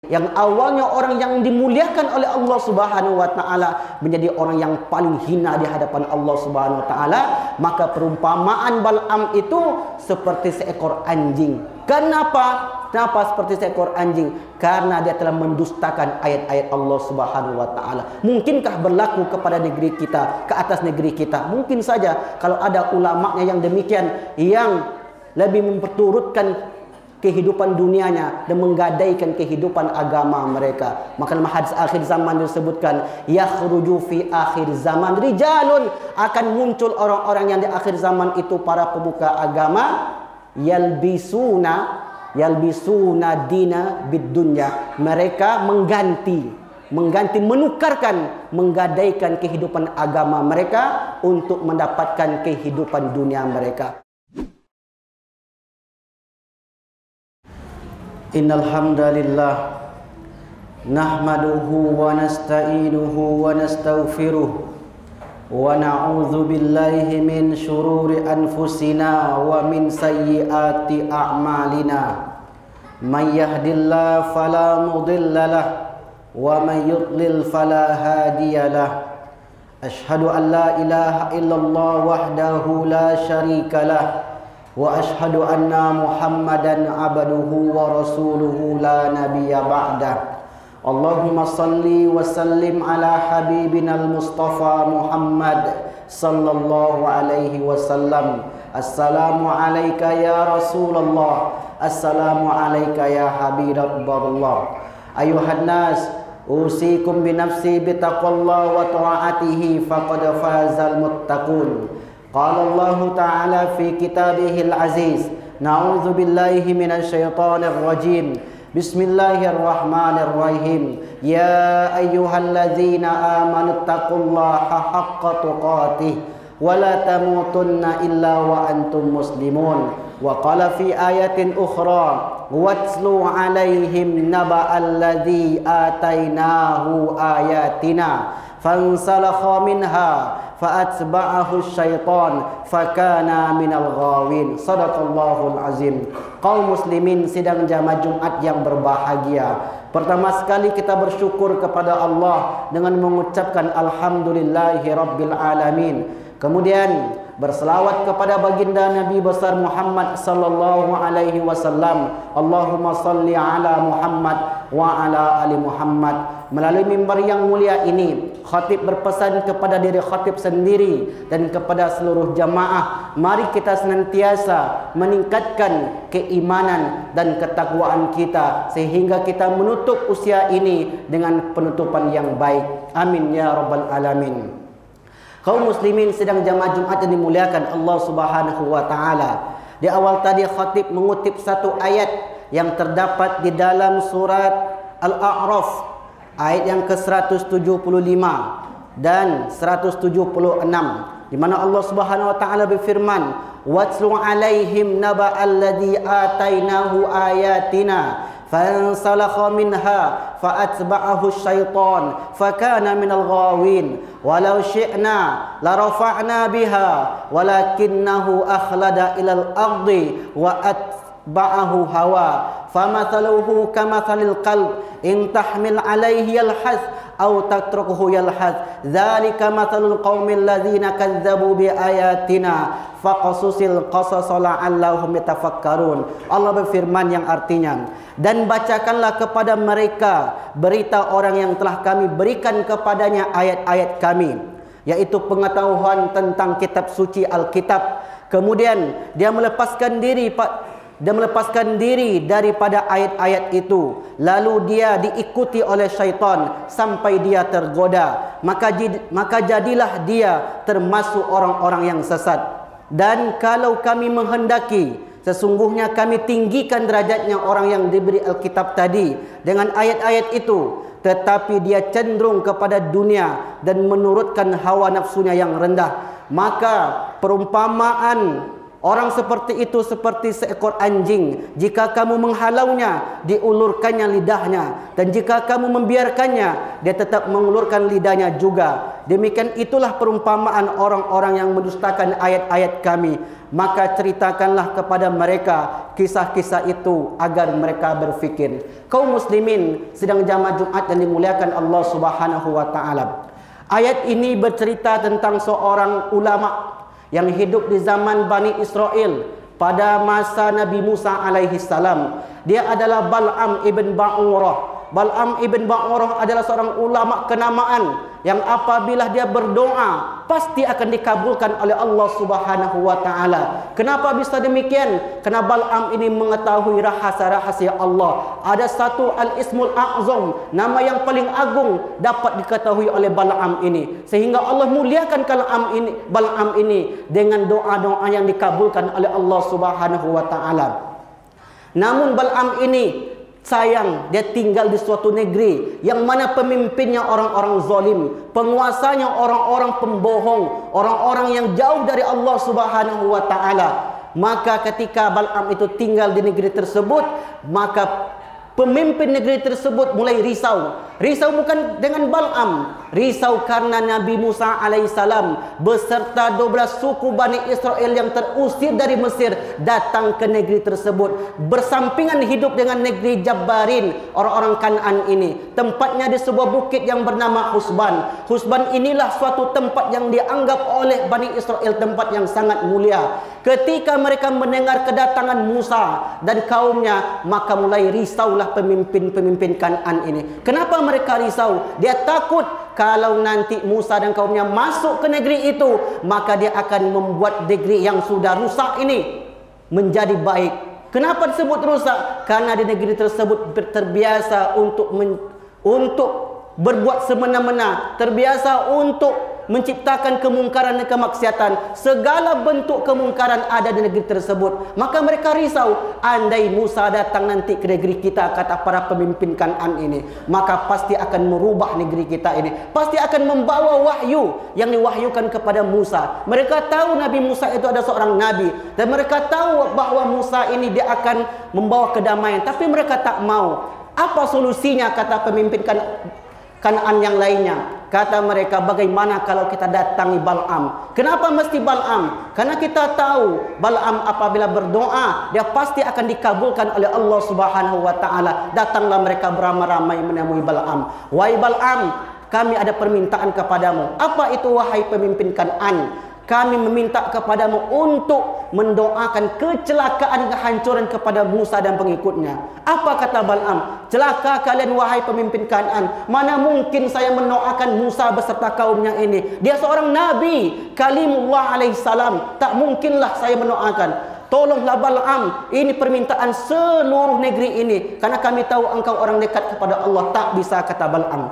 Yang awalnya orang yang dimuliakan oleh Allah Subhanahu wa taala menjadi orang yang paling hina di hadapan Allah Subhanahu wa taala, maka perumpamaan Bal'am itu seperti seekor anjing. Kenapa? Kenapa seperti seekor anjing? Karena dia telah mendustakan ayat-ayat Allah Subhanahu wa taala. Mungkinkah berlaku kepada negeri kita, ke atas negeri kita? Mungkin saja kalau ada ulamanya yang demikian, yang lebih memperturutkan kehidupan dunianya dan menggadaikan kehidupan agama mereka. Maka dalam hadis akhir zaman disebutkan, yakhruju fi akhir zaman rijalun, akan muncul orang-orang yang di akhir zaman itu para pemuka agama, yalbisuna dina bidunya, mereka mengganti, menukarkan, menggadaikan kehidupan agama mereka untuk mendapatkan kehidupan dunia mereka. Innal hamdalillah nahmaduhu wa nasta'inuhu wa nastaghfiruh wa na'udzu billahi min shururi anfusina wa min sayyiati a'malina. May yahdihillahu fala mudhillalah wa may yudlil fala hadiyalah. Asyhadu an la ilaha illallah wahdahu la syarikalah wa asyhadu anna Muhammadan abduhu wa rasuluhu la nabiyya ba'dah. Allahumma salli wa sallim ala habibina al-Mustafa Muhammad sallallahu alaihi wasallam. Assalamu alayka ya Rasulullah, assalamu alayka ya Habiballah. Ayuhan nas, usikum bi nafsi bi taqwallah wa ta'atihi faqad fazal muttaqun. Qala Allah Ta'ala fi kitabihil aziz, na'udzu billahi minasy syaithanir rajim. Bismillahirrahmanirrahim. Ya ayyuhalladzina amanu taqullaha haqqa tuqatih wa la tamutunna illa wa antum muslimun. Wa qala fi ayatin ukhra, watlu alaihim naba'alladzi atainahu ayatina fansalakha minha fa'atba'ahu syaitan fakana minal ghawin. Sadaqallahul azim. Kaum muslimin sidang jamaah Jumat yang berbahagia, pertama sekali kita bersyukur kepada Allah dengan mengucapkan alhamdulillahi rabbil alamin. Kemudian berselawat kepada baginda Nabi besar Muhammad sallallahu alaihi wasallam. Allahumma salli ala Muhammad wa ala ali Muhammad. Melalui mimbar yang mulia ini, khatib berpesan kepada diri khatib sendiri dan kepada seluruh jamaah, mari kita senantiasa meningkatkan keimanan dan ketakwaan kita sehingga kita menutup usia ini dengan penutupan yang baik. Amin ya rabbal alamin. Kaum muslimin sedang jamaah Jumat yang dimuliakan Allah Subhanahu wa taala. Di awal tadi khatib mengutip satu ayat yang terdapat di dalam surat Al-A'raf, ayat yang ke-175 dan 176, di mana Allah Subhanahu wa taala berfirman, "Watlu 'alaihim naba'alladzi atainahu ayatina fansalakha minha fa'atba'ahu syaitan fakana minal ghawin walau syi'na la rafa'na biha walakinnahu akhlada ilal ardi wa atba'ahu hawa famathaluhu kamathalil qalb in tahmil alaihi yalhas aw tatrukuhu yalhas dzalika mathalul qaumil ladzina kadzdzabu bi ayatina faqasusil qasas la'allahum yatafakkarun." Allah berfirman yang artinya, dan bacakanlah kepada mereka berita orang yang telah kami berikan kepadanya ayat-ayat kami, yaitu pengetahuan tentang kitab suci Alkitab. Kemudian dia melepaskan diri daripada ayat-ayat itu, lalu dia diikuti oleh syaitan sampai dia tergoda, maka jadilah dia termasuk orang-orang yang sesat. Dan kalau kami menghendaki, sesungguhnya kami tinggikan derajatnya orang yang diberi Alkitab tadi dengan ayat-ayat itu, tetapi dia cenderung kepada dunia dan menurutkan hawa nafsunya yang rendah. Maka perumpamaan Orang seperti itu seperti seekor anjing. Jika kamu menghalaunya, diulurkannya lidahnya. Dan jika kamu membiarkannya, dia tetap mengulurkan lidahnya juga. Demikian itulah perumpamaan orang-orang yang mendustakan ayat-ayat kami. Maka ceritakanlah kepada mereka kisah-kisah itu agar mereka berfikir. Kaum muslimin sedang jamaah Jumat yang dimuliakan Allah Subhanahu wa taala. Ayat ini bercerita tentang seorang ulama yang hidup di zaman Bani Israel pada masa Nabi Musa alaihi salam. Dia adalah Bal'am ibn Ba'urah. Bal'am ibn Ba'urah adalah seorang ulama kenamaan yang apabila dia berdoa pasti akan dikabulkan oleh Allah Subhanahu wa taala. Kenapa bisa demikian? Karena Bal'am ini mengetahui rahasia-rahasia Allah. Ada satu Al-Ismul A'zam, nama yang paling agung dapat diketahui oleh Bal'am ini. Sehingga Allah muliakan Bal'am ini dengan doa-doa yang dikabulkan oleh Allah Subhanahu wa taala. Namun Bal'am ini sayang, dia tinggal di suatu negeri yang mana pemimpinnya orang-orang zalim, penguasanya orang-orang pembohong, orang-orang yang jauh dari Allah Subhanahu wa taala. Maka ketika Bal'am itu tinggal di negeri tersebut, maka pemimpin negeri tersebut mulai risau. Risau bukan dengan Bal'am, risau karena Nabi Musa alaihissalam beserta 12 suku Bani Israel yang terusir dari Mesir datang ke negeri tersebut. Bersampingan hidup dengan negeri Jabbarin, orang-orang Kan'an ini. Tempatnya di sebuah bukit yang bernama Husban. Husban inilah suatu tempat yang dianggap oleh Bani Israel tempat yang sangat mulia. Ketika mereka mendengar kedatangan Musa dan kaumnya, maka mulai risaulah pemimpin-pemimpin Kan'an ini. Kenapa mereka risau? Dia takut kalau nanti Musa dan kaumnya masuk ke negeri itu, maka dia akan membuat negeri yang sudah rusak ini menjadi baik. Kenapa disebut rusak? Karena di negeri tersebut terbiasa untuk berbuat semena-mena, terbiasa untuk menciptakan kemungkaran dan kemaksiatan. Segala bentuk kemungkaran ada di negeri tersebut. Maka mereka risau, andai Musa datang nanti ke negeri kita, kata para pemimpin Kan'an ini, maka pasti akan merubah negeri kita ini, pasti akan membawa wahyu yang diwahyukan kepada Musa. Mereka tahu Nabi Musa itu ada seorang nabi, dan mereka tahu bahwa Musa ini dia akan membawa kedamaian, tapi mereka tak mau. Apa solusinya, kata pemimpin Kan'an yang lainnya? Kata mereka, bagaimana kalau kita datangi Bal'am? Kenapa mesti Bal'am? Karena kita tahu Bal'am apabila berdoa, dia pasti akan dikabulkan oleh Allah Subhanahu wa taala. Datanglah mereka beramai-ramai menemui Bal'am. Wahai Bal'am, kami ada permintaan kepadamu. Apa itu wahai pemimpin Kan'an? Kami meminta kepadamu untuk mendoakan kecelakaan, kehancuran kepada Musa dan pengikutnya. Apa kata Bal'am? Celaka kalian wahai pemimpin Kan'an. Mana mungkin saya mendoakan Musa beserta kaumnya ini. Dia seorang nabi, kalimullah alaihissalam. Tak mungkinlah saya mendoakan. Tolonglah Bal'am, ini permintaan seluruh negeri ini, karena kami tahu engkau orang dekat kepada Allah. Tak bisa, kata Bal'am.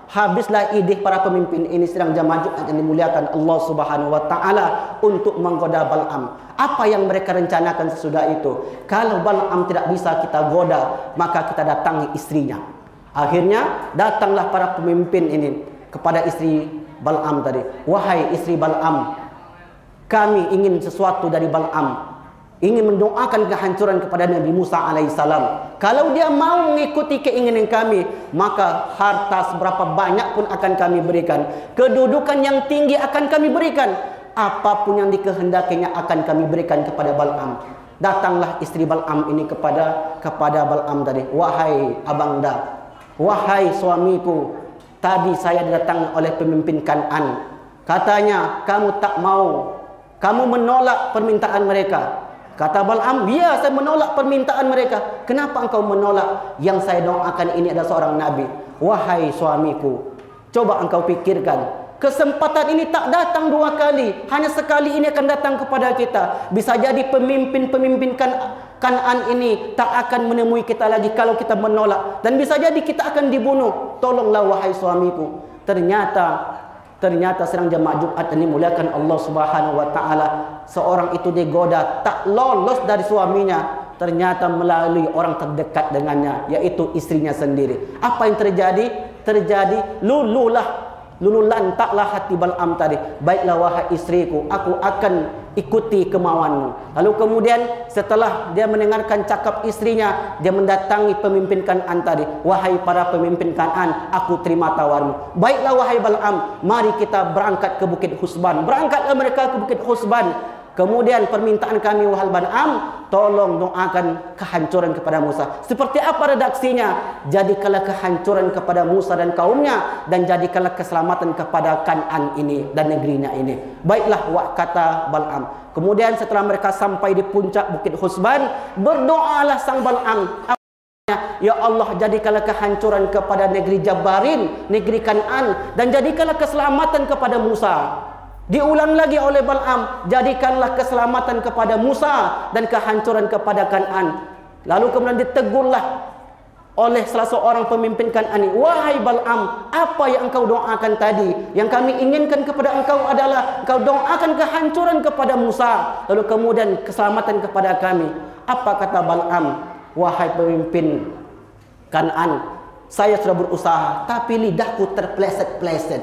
Habislah ide para pemimpin ini sedang jamaah Jumat yang dimuliakan Allah Subhanahu wa taala untuk menggoda Bal'am. Apa yang mereka rencanakan sesudah itu? Kalau Bal'am tidak bisa kita goda, maka kita datangi istrinya. Akhirnya datanglah para pemimpin ini kepada istri Bal'am tadi. Wahai istri Bal'am, kami ingin sesuatu dari Bal'am, ingin mendoakan kehancuran kepada Nabi Musa alaihissalam. Kalau dia mau mengikuti keinginan kami, maka harta seberapa banyak pun akan kami berikan, kedudukan yang tinggi akan kami berikan, apapun yang dikehendakinya akan kami berikan kepada Bal'am. Datanglah istri Bal'am ini kepada Bal'am tadi. Wahai abangda, wahai suamiku, tadi saya didatangi oleh pemimpin Kan'an. Katanya kamu tak mau, kamu menolak permintaan mereka. Kata Bal'am, ya, saya menolak permintaan mereka. Kenapa engkau menolak? Yang saya doakan ini adalah seorang nabi. Wahai suamiku, coba engkau pikirkan, kesempatan ini tak datang dua kali, hanya sekali ini akan datang kepada kita. Bisa jadi pemimpin-pemimpin Kan'an ini tak akan menemui kita lagi kalau kita menolak, dan bisa jadi kita akan dibunuh. Tolonglah wahai suamiku. Ternyata sedang jamaah Jumat ini muliakan Allah Subhanahu wa taala, seorang itu digoda tak lolos dari suaminya, ternyata melalui orang terdekat dengannya, yaitu istrinya sendiri. Apa yang terjadi? Lululah lulu lantaklah hati Bal'am tadi. Baiklah wahai istriku, aku akan ikuti kemauanmu. Lalu kemudian setelah dia mendengarkan cakap istrinya, dia mendatangi pemimpin Kan'an tadi. Wahai para pemimpin Kan'an, aku terima tawarmu. Baiklah wahai Bal'am, mari kita berangkat ke Bukit Husban. Berangkatlah mereka ke Bukit Husban. Kemudian permintaan kami wahai Bal'am, tolong doakan kehancuran kepada Musa. Seperti apa redaksinya? Jadikanlah kehancuran kepada Musa dan kaumnya, dan jadikanlah keselamatan kepada Kan'an ini dan negerinya ini. Baiklah kata Bal'am. Kemudian setelah mereka sampai di puncak Bukit Husban, berdoalah sang Bal'am. Ya Allah, jadikanlah kehancuran kepada negeri Jabbarin, negeri Kan'an, dan jadikanlah keselamatan kepada Musa. Diulang lagi oleh Bal'am, jadikanlah keselamatan kepada Musa dan kehancuran kepada Kan'an. Lalu kemudian ditegurlah oleh salah seorang pemimpin Kan'an ini. Wahai Bal'am, apa yang engkau doakan tadi? Yang kami inginkan kepada engkau adalah engkau doakan kehancuran kepada Musa, lalu kemudian keselamatan kepada kami. Apa kata Bal'am? Wahai pemimpin Kan'an, saya sudah berusaha, tapi lidahku terpleset-pleset.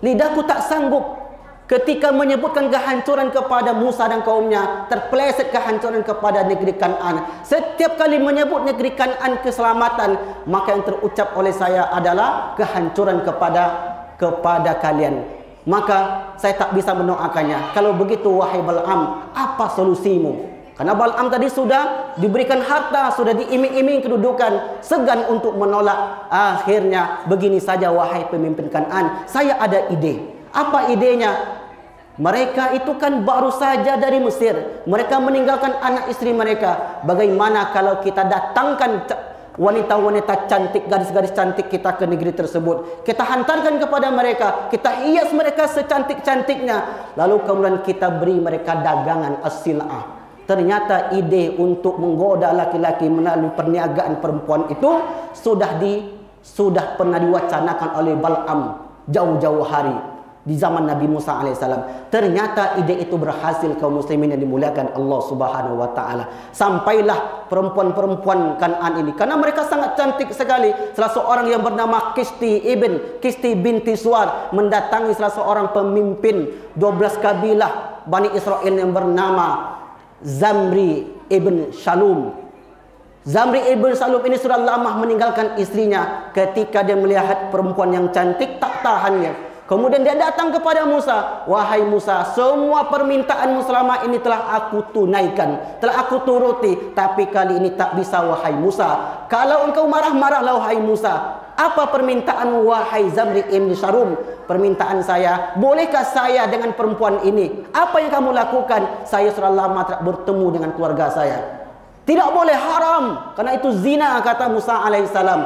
Lidahku tak sanggup ketika menyebutkan kehancuran kepada Musa dan kaumnya, terpeleset kehancuran kepada negeri Kan'an. Setiap kali menyebut negeri Kan'an keselamatan, maka yang terucap oleh saya adalah kehancuran kepada kalian. Maka saya tak bisa mendoakannya. Kalau begitu wahai Bal'am, apa solusimu? Karena Bal'am tadi sudah diberikan harta, sudah diiming-iming kedudukan, segan untuk menolak. Akhirnya begini saja wahai pemimpin Kan'an, saya ada ide. Apa idenya? Mereka itu kan baru saja dari Mesir. Mereka meninggalkan anak istri mereka. Bagaimana kalau kita datangkan wanita-wanita cantik, gadis-gadis cantik kita ke negeri tersebut? Kita hantarkan kepada mereka, kita hias mereka secantik-cantiknya, lalu kemudian kita beri mereka dagangan as-sil'ah. Ternyata ide untuk menggoda laki-laki melalui perniagaan perempuan itu sudah pernah diwacanakan oleh Bal'am jauh-jauh hari di zaman Nabi Musa alaihissalam. Ternyata ide itu berhasil, kaum muslimin yang dimuliakan Allah Subhanahu wa taala. Sampailah perempuan-perempuan Kan'an ini, karena mereka sangat cantik sekali. Salah seorang yang bernama Kisti binti Suar mendatangi salah seorang pemimpin 12 kabilah Bani Israel yang bernama Zamri ibn Shalum. Zamri ibn Shalum ini sudah lama meninggalkan istrinya. Ketika dia melihat perempuan yang cantik, tak tahannya. Kemudian dia datang kepada Musa. Wahai Musa, semua permintaanmu selama ini telah aku tunaikan, telah aku turuti. Tapi kali ini tak bisa wahai Musa. Kalau engkau marah-marahlah wahai Musa. Apa permintaanmu wahai Zamri ibn Shalum? Permintaan saya, bolehkah saya dengan perempuan ini? Apa yang kamu lakukan? Saya sudah lama tak bertemu dengan keluarga saya. Tidak boleh, haram, karena itu zina, kata Musa alaihissalam.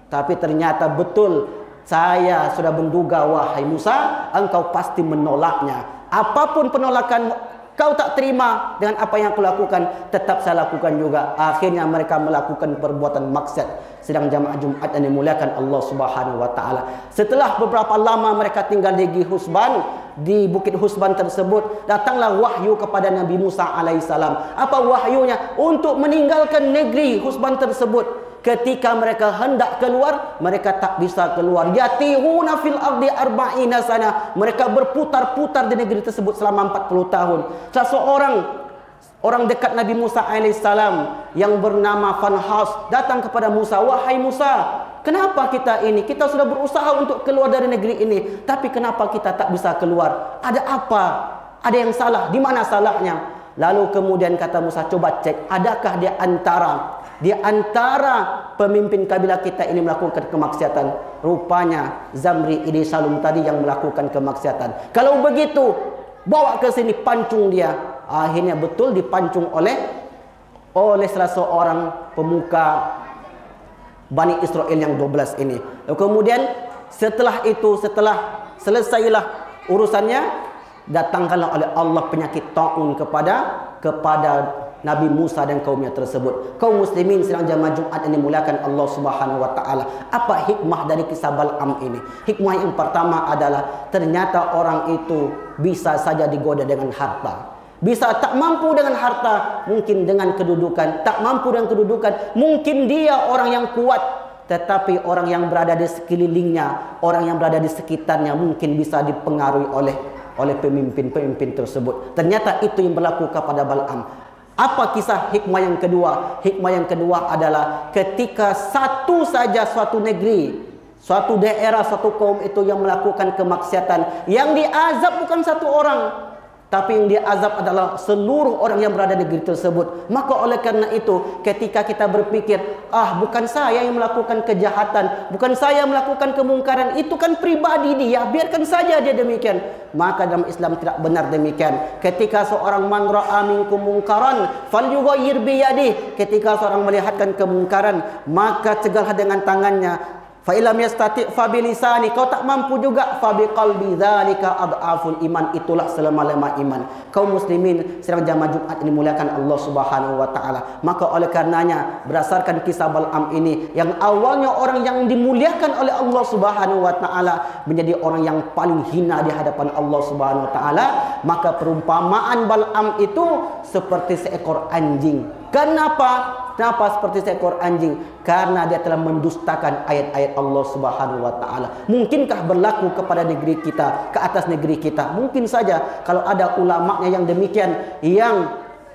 Tapi ternyata betul. Saya sudah menduga wahai Musa, engkau pasti menolaknya. Apapun penolakan kau tak terima dengan apa yang aku lakukan, tetap saya lakukan juga. Akhirnya mereka melakukan perbuatan maksiat. Sedang jamaah Jumat yang dimuliakan Allah Subhanahu wa taala. Setelah beberapa lama mereka tinggal di Husban, di Bukit Husban tersebut, datanglah wahyu kepada Nabi Musa alaihissalam. Apa wahyunya? Untuk meninggalkan negeri Husban tersebut. Ketika mereka hendak keluar, mereka tak bisa keluar. Yatihuna fil ardi arba'ina sana. Mereka berputar-putar di negeri tersebut selama 40 tahun. Orang dekat Nabi Musa alaihissalam yang bernama Fanhas datang kepada Musa. Wahai Musa, kenapa kita ini? Kita sudah berusaha untuk keluar dari negeri ini, tapi kenapa kita tak bisa keluar? Ada apa? Ada yang salah? Di mana salahnya? Lalu kemudian kata Musa, coba cek, adakah di antara pemimpin kabilah kita ini melakukan kemaksiatan? Rupanya Zamri ibn Shalum tadi yang melakukan kemaksiatan. Kalau begitu, bawa ke sini, pancung dia. Akhirnya betul dipancung oleh salah seorang pemuka Bani Israel yang 12 ini. Lalu kemudian setelah selesailah urusannya, datangkanlah oleh Allah penyakit taun kepada Nabi Musa dan kaumnya tersebut. Kaum muslimin sedang jamaah Jumat yang dimuliakan Allah Subhanahu wa taala. Apa hikmah dari kisah Bal'am ini? Hikmah yang pertama adalah ternyata orang itu bisa saja digoda dengan harta. Bisa tak mampu dengan harta, mungkin dengan kedudukan. Tak mampu dengan kedudukan, mungkin dia orang yang kuat, tetapi orang yang berada di sekelilingnya, orang yang berada di sekitarnya mungkin bisa dipengaruhi oleh pemimpin-pemimpin tersebut. Ternyata itu yang berlaku kepada Bal'am. Apa kisah hikmah yang kedua? Hikmah yang kedua adalah ketika suatu negeri, suatu daerah, suatu kaum itu yang melakukan kemaksiatan, yang diazab bukan satu orang, tapi yang diazab adalah seluruh orang yang berada di negeri tersebut. Maka oleh karena itu, ketika kita berpikir, bukan saya yang melakukan kejahatan, bukan saya yang melakukan kemungkaran, itu kan pribadi dia, biarkan saja dia demikian. Maka dalam Islam tidak benar demikian. Ketika seorang man ra'a minkum munkaran falyughayyir bi yadihi, ketika seorang melihatkan kemungkaran, maka cegahlah dengan tangannya. Fa illam yastati' fa bilisani, kau tak mampu juga, fa biqalbi, dzalika adhaful iman, itulah selama-lama iman. Kaum muslimin sedang jamaah Jumat ini muliakan Allah Subhanahu wa taala. Maka oleh karenanya berdasarkan kisah Bal'am ini, yang awalnya orang yang dimuliakan oleh Allah Subhanahu wa taala menjadi orang yang paling hina di hadapan Allah Subhanahu wa taala, maka perumpamaan Bal'am itu seperti seekor anjing. Kenapa? Kenapa seperti seekor anjing? Karena dia telah mendustakan ayat-ayat Allah Subhanahu wa taala. Mungkinkah berlaku kepada negeri kita, ke atas negeri kita? Mungkin saja kalau ada ulamanya yang demikian, yang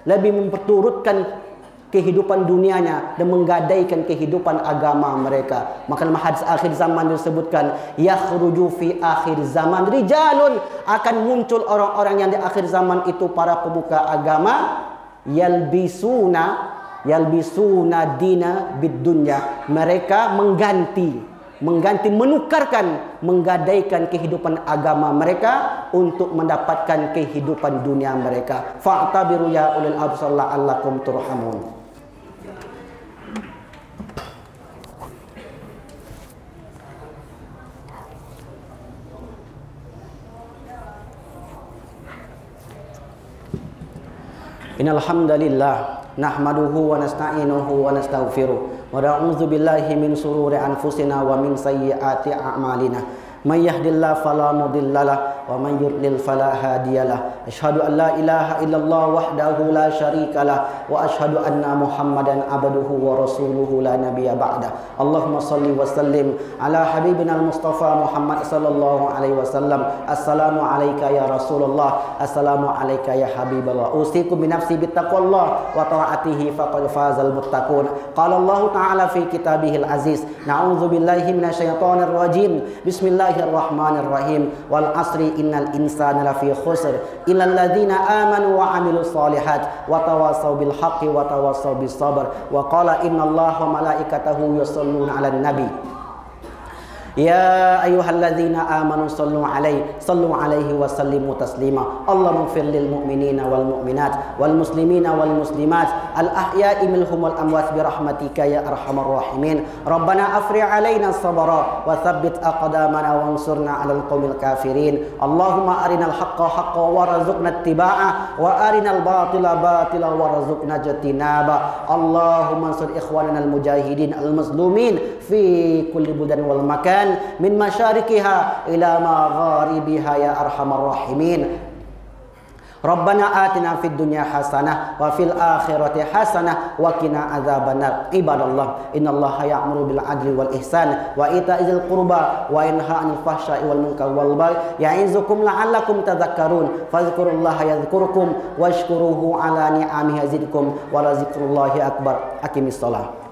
lebih memperturutkan kehidupan dunianya dan menggadaikan kehidupan agama mereka. Maka dalam hadis akhir zaman disebutkan, yakhruju fi akhir zaman rijalun, akan muncul orang-orang yang di akhir zaman itu para pemuka agama, yalbisuna dina bidunya, mereka mengganti, menukarkan, menggadaikan kehidupan agama mereka untuk mendapatkan kehidupan dunia mereka. Fa'tabiru ya ulil absar la'allakum turhamun. Innal hamdalillah nahmaduhu wa nasta'inuhu wa nastaghfiruh wa na'udzu billahi min shururi anfusina wa min sayyiati a'malina. May yahdihillahu fala mudhillalah wa man yudlil fala hadiyalah. Asyhadu an la ilaha illallah wahdahu la syarikalah wa asyhadu anna Muhammadan abduhu wa rasuluhu la nabiyya ba'da. Allahumma shalli wa sallim ala habibina al-Mustafa Muhammad sallallahu alaihi wasallam. Assalamu alayka ya Rasulullah, assalamu alayka ya Habiballah. Usikum bi nafsi bittaqwallah wa ta'atihi faqad fazal muttaqun. Qala Allah ta'ala fi kitabihil aziz, na'udzu billahi minasyaitonir rajim. Bismillahirrahmanirrahim. Wal asri innal insana lafi khusr illal ladzina amanu wa amilus solihat wa tawassaw bil haqqi wa tawassaw bis sabr. Wa qala innallaha wa malaikatahu yusholluna 'alan nabi. Ya ayyuhalladzina amanu sallu alaihi wa sallimu taslima. Allahumma ighfir lil mu'minina wal mu'minat wal muslimina wal muslimat al ahya'i minhum wal amwat bi rahmatika ya arhamar rahimin. Rabbana afri' alaina sabra wa thabbit aqdamana wansurna 'alal qaumil kafirin. Allahumma arinal haqqa haqqan warzuqna ittiba'ah wa arinal batila batila warzuqna ijtinaba. Allahumma ansur ikhwanana al mujahidin al mazlumin fi kulli budan wal makan min masyarikiha ila magharibiha ya arhamar rahimin. Rabbana atina fid dunya hasanah wa fil akhirati hasanah wa qina adzabannar. Ibadallah, innallaha ya'muru bil adli wal ihsan wa ita'izil qurba wa yanha 'anil fahsya'i wal munkari wal baghi ya'izukum la'allakum tadhakkarun. Fadhkurullaha yadhkurkum washkuruhu 'ala ni'amihi yazidkum wa la dzikrullahi akbar. Aqimis shalah.